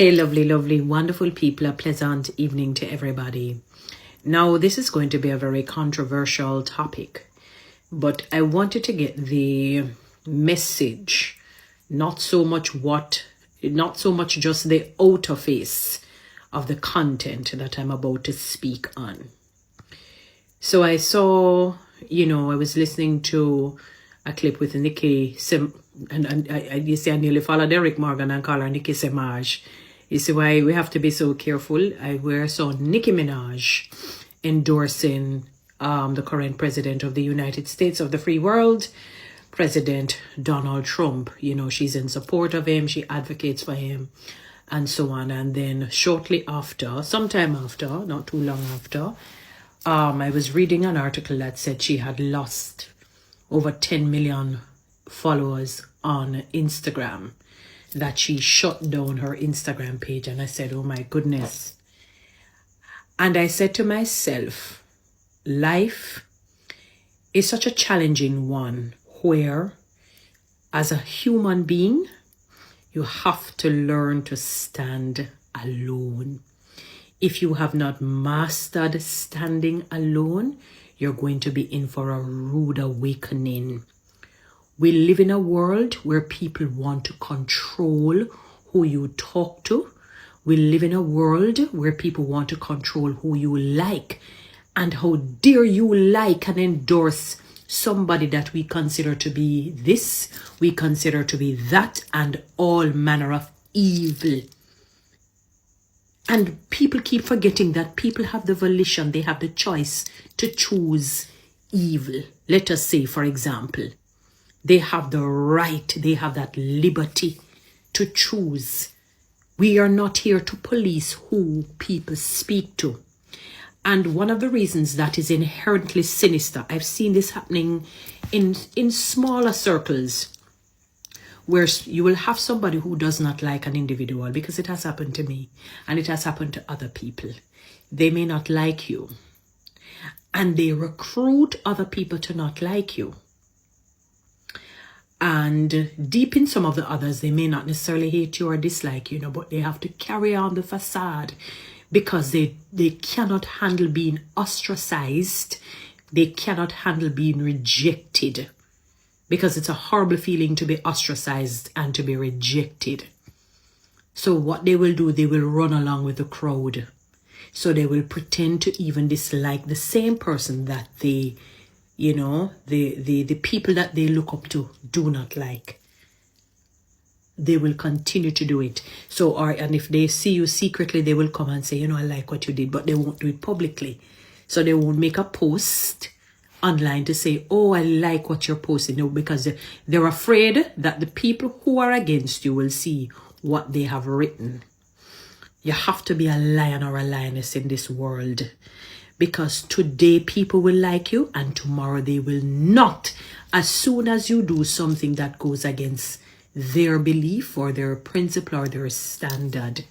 Hey, lovely, lovely, wonderful people. A pleasant evening to everybody. Now, this is going to be a very controversial topic, but I wanted to get the message, not so much just the outer face of the content that I'm about to speak on. So I saw, I was listening to a clip with Nikki, you see, I nearly followed Derek Morgan and call her Nikki Semaj. You see why we have to be so careful. I saw Nicki Minaj endorsing the current president of the United States of the free world, President Donald Trump. She's in support of him. She advocates for him and so on. And then shortly after, sometime after, not too long after, I was reading an article that said she had lost over 10 million followers on Instagram, that she shut down her Instagram page. And I said, oh my goodness. And I said to myself, life is such a challenging one where as a human being, you have to learn to stand alone. If you have not mastered standing alone, you're going to be in for a rude awakening. We live in a world where people want to control who you talk to. We live in a world where people want to control who you like. And how dare you like and endorse somebody that we consider to be this, we consider to be that, and all manner of evil. And people keep forgetting that people have the volition, they have the choice to choose evil. Let us say, for example, they have the right, they have that liberty to choose. We are not here to police who people speak to. And one of the reasons that is inherently sinister, I've seen this happening in smaller circles, where you will have somebody who does not like an individual, because it has happened to me and it has happened to other people. They may not like you, and they recruit other people to not like you. And deep in some of the others, they may not necessarily hate you or dislike you, but they have to carry on the facade because they cannot handle being ostracized. They cannot handle being rejected, because it's a horrible feeling to be ostracized and to be rejected. So what they will do, they will run along with the crowd. So they will pretend to even dislike the same person that they, the people that they look up to do not like. They will continue to do it. And if they see you secretly, they will come and say, I like what you did, but they won't do it publicly. So they won't make a post online to say, oh, I like what you're posting. No, because they're afraid that the people who are against you will see what they have written. You have to be a lion or a lioness in this world, because today people will like you and tomorrow they will not. As soon as you do something that goes against their belief or their principle or their standard,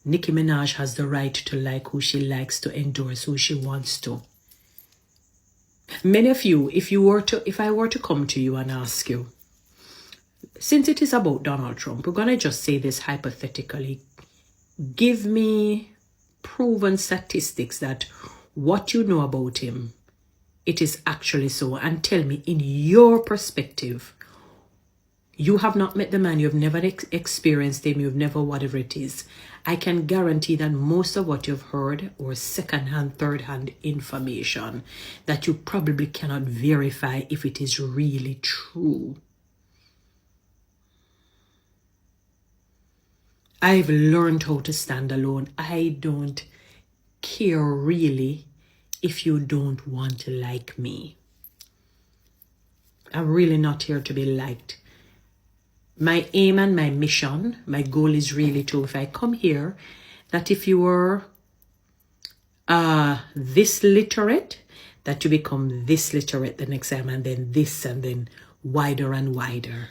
Nicki Minaj has the right to like who she likes, to endorse who she wants to. Many of you, if I were to come to you and ask you, since it is about Donald Trump, we're going to just say this hypothetically, give me proven statistics that what you know about him, it is actually so, and tell me in your perspective, you have not met the man, you've never experienced him, you've never whatever it is. I can guarantee that most of what you've heard or second-hand, third-hand information that you probably cannot verify if it is really true. I've learned how to stand alone. I don't care really if you don't want to like me. I'm really not here to be liked. My aim and my mission, my goal is really to, if I come here, that if you were this literate, that you become this literate the next time, and then this, and then wider and wider.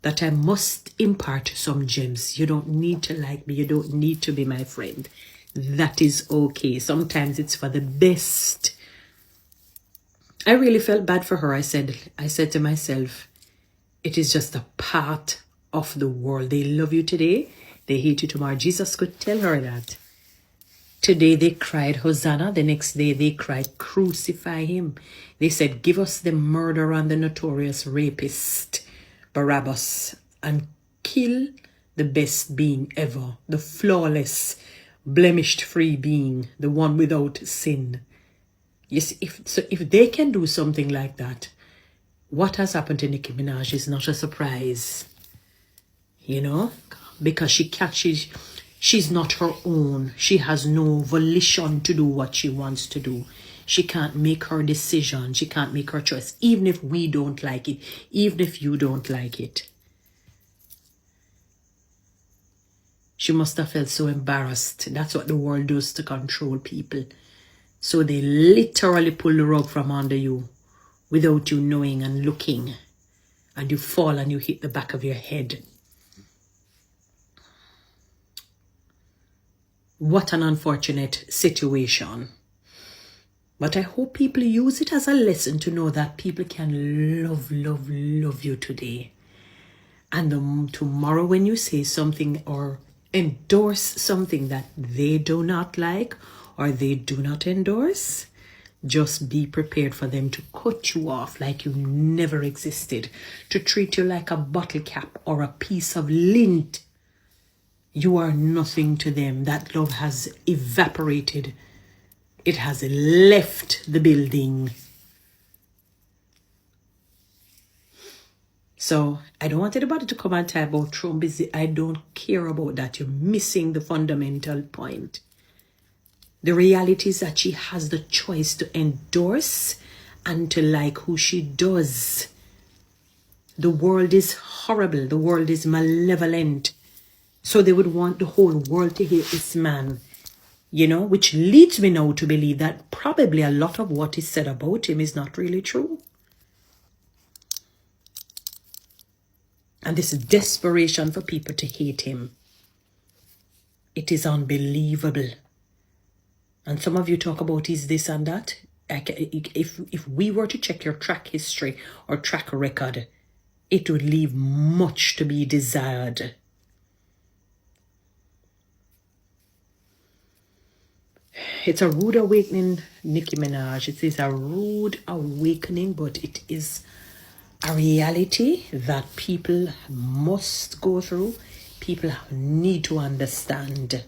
That I must impart some gems. You don't need to like me. You don't need to be my friend. That is okay. Sometimes it's for the best. I really felt bad for her. I said to myself, it is just a part of the world. They love you today. they hate you tomorrow. Jesus could tell her that. Today they cried, Hosanna. The next day they cried, crucify him. They said, give us the murderer and the notorious rapist, Barabbas, and kill the best being ever, the flawless, blemished-free being, the one without sin. Yes, if they can do something like that, what has happened to Nicki Minaj is not a surprise, you know, because she's not her own. She has no volition to do what she wants to do. She can't make her decision. She can't make her choice, even if we don't like it, even if you don't like it. She must have felt so embarrassed. That's what the world does to control people. So they literally pull the rug from under you without you knowing and looking. And you fall and you hit the back of your head. What an unfortunate situation. But I hope people use it as a lesson to know that people can love you today. And tomorrow when you say something or endorse something that they do not like or they do not endorse, just be prepared for them to cut you off like you never existed, to treat you like a bottle cap or a piece of lint. You are nothing to them. That love has evaporated. It has left the building. So I don't want anybody to come and talk about Trump. I don't care about that. You're missing the fundamental point. The reality is that she has the choice to endorse and to like who she does. The world is horrible. The world is malevolent. So they would want the whole world to hate this man. You know, which leads me now to believe that probably a lot of what is said about him is not really true. And this desperation for people to hate him, it is unbelievable. And some of you talk about is this and that. If we were to check your track history or track record, it would leave much to be desired. It's a rude awakening, Nicki Minaj. It is a rude awakening, but it is a reality that people must go through. People need to understand.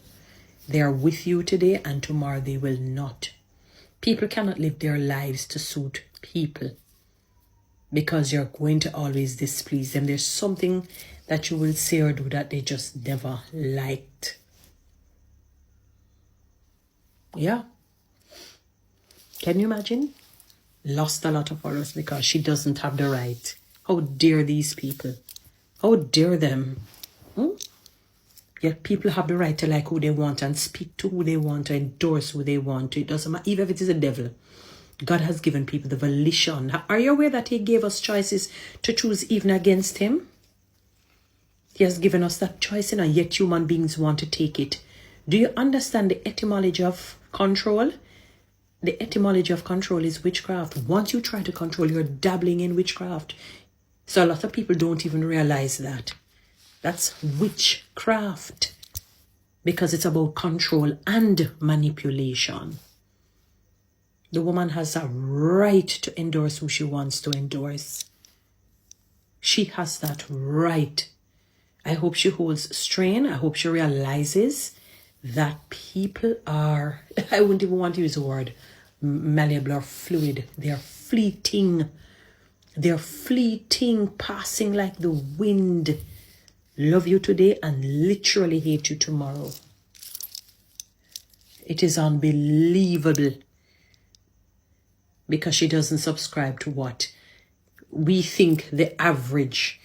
They are with you today and tomorrow they will not. People cannot live their lives to suit people because you're going to always displease them. There's something that you will say or do that they just never liked. Yeah. Can you imagine? Lost a lot of followers because she doesn't have the right. How dare these people? How dare them? Yet people have the right to like who they want and speak to who they want, to endorse who they want. It doesn't matter, even if it is a devil. God has given people the volition. Are you aware that he gave us choices to choose even against him? He has given us that choice, and yet human beings want to take it. Do you understand the etymology of control? The etymology of control is witchcraft. Once you try to control, you're dabbling in witchcraft. So a lot of people don't even realize that. That's witchcraft. Because it's about control and manipulation. The woman has a right to endorse who she wants to endorse. She has that right. I hope she holds strain. I hope she realizes that people are, I wouldn't even want to use the word malleable or fluid. They're fleeting. They're fleeting, passing like the wind. Love you today and literally hate you tomorrow. It is unbelievable. Because she doesn't subscribe to what we think the average.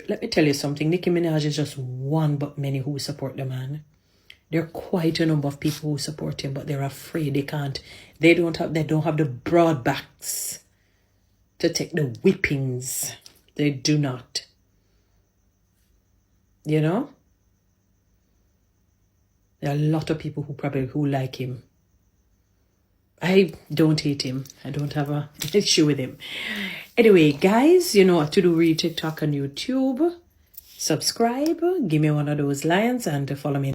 Let me tell you something. Nicki Minaj is just one but many who support the man. There are quite a number of people who support him, but they're afraid. They can't. They don't have the broad backs to take the whippings. They do not. You know? There are a lot of people who like him. I don't hate him. I don't have an issue with him. Anyway, guys, you know what to do. Read TikTok and YouTube. subscribe, give me one of those lions, and follow me.